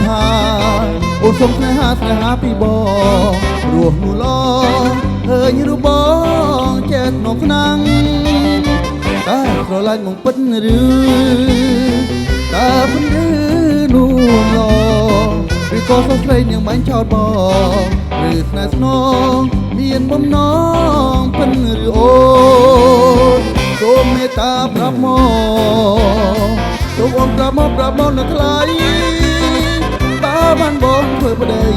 ថាអូនសុំស្នេហាពីបងរស់នោះឡងឃើញរូបបងចេះក្នុងឆ្នាំងតែស្រឡាញ់មកពិតឬតែពិតឬនោះឡងឬក៏សោកស្រីនឹងបាញ់ចោតបងឬស្នេហ៍ស្នងមានបំណងពិតឬអូនសូមមេត្តាប្រាប់មកសូមអូនប្រាប់មកនៅថ្លៃតើបានបងធ្វើប្តី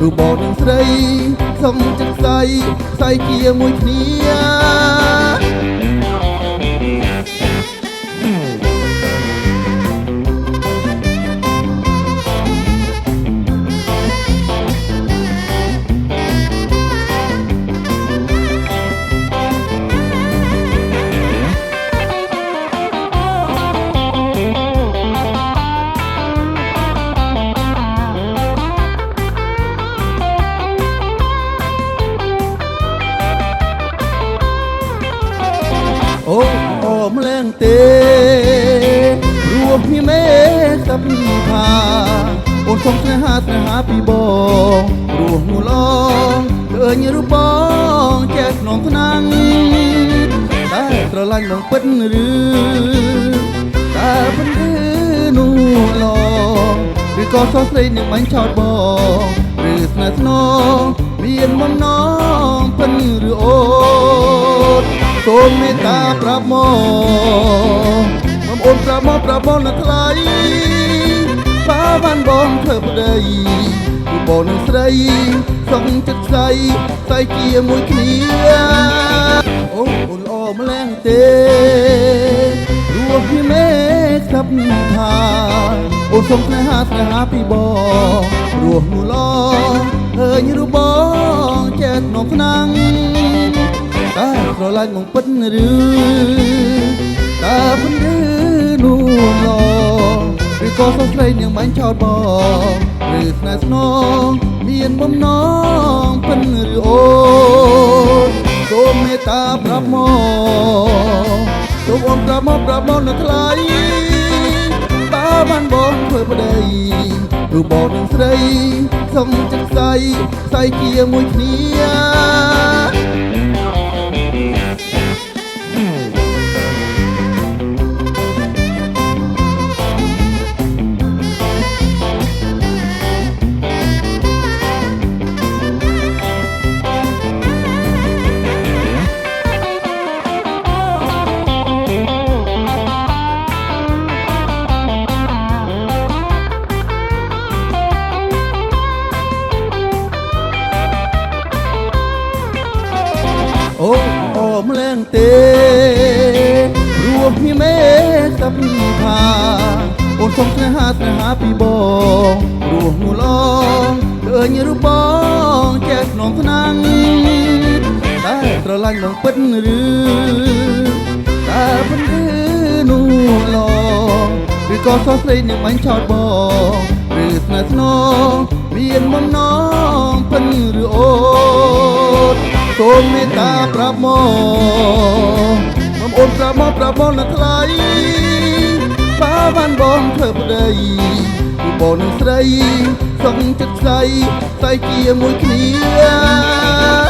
ឬបងនឹងស្រីសុំចិត្តស្អីជាមួយគ្នាអូម្លែងទេរស់គ្នាមេស្ដាប់ថាអូនសុំស្នេហាពីបងរស់នោះឡងឃើញរូបបងចេះក្នុងឆ្នាំងតែស្រឡាញ់បងពិតឬតែពិតឬនោះឡងឬក៏សោកស្រីនឹងបាញ់ចោតបងឬស្នេហ៍ស្នងមានបំណងពិតឬអូនសូមមេត្តាប្រាប់មកអូនប្រាប់មកនៅថ្លៃបើបានបងធ្វើប្តីគឺបងនឹងស្រីសុំចិត្តស្អីជាមួយគ្នាអូនល្អម្លែងទេរស់ពីមេស្ដាប់ថាអូនសុំស្នេហាពីបងរស់នោះឡងឃើញរូបបងចេះក្នុងឆ្នាំងតែស្រឡាញ់មកពិតឬតែពិតឬនោះឡងឬក៏សោកស្រីនឹងបាញ់ចោតបងឬស្នេហ៍ស្នងមានបំណងពិតឬអូនសូមមេត្តាប្រាប់មកសូមអូនប្រាប់មកនៅថ្លៃតើបានបងធ្វើប្តីឬបងនឹងស្រីសុំចិត្តស្អីជាមួយគ្នាអូម្លែងទេរស់គ្នាមេស្ដាប់ថាអូនសុំស្នេហាពីបងរស់នោះឡងឃើញរូបបងចេះក្នុងឆ្នាំងតែស្រឡាញ់បងពិតឬតែពិតឬនោះឡងឬក៏សោកស្រីនឹងបាញ់ចោតបងឬស្នេហ៍ស្នងមានបំណងពិតឬអូនសូមមេត្តាប្រាប់មកអូនប្រាប់មកនៅថ្លៃបើបានបងធ្វើប្តីគឺបងនឹងស្រីសុំចិត្តស្អីជាមួយគ្នា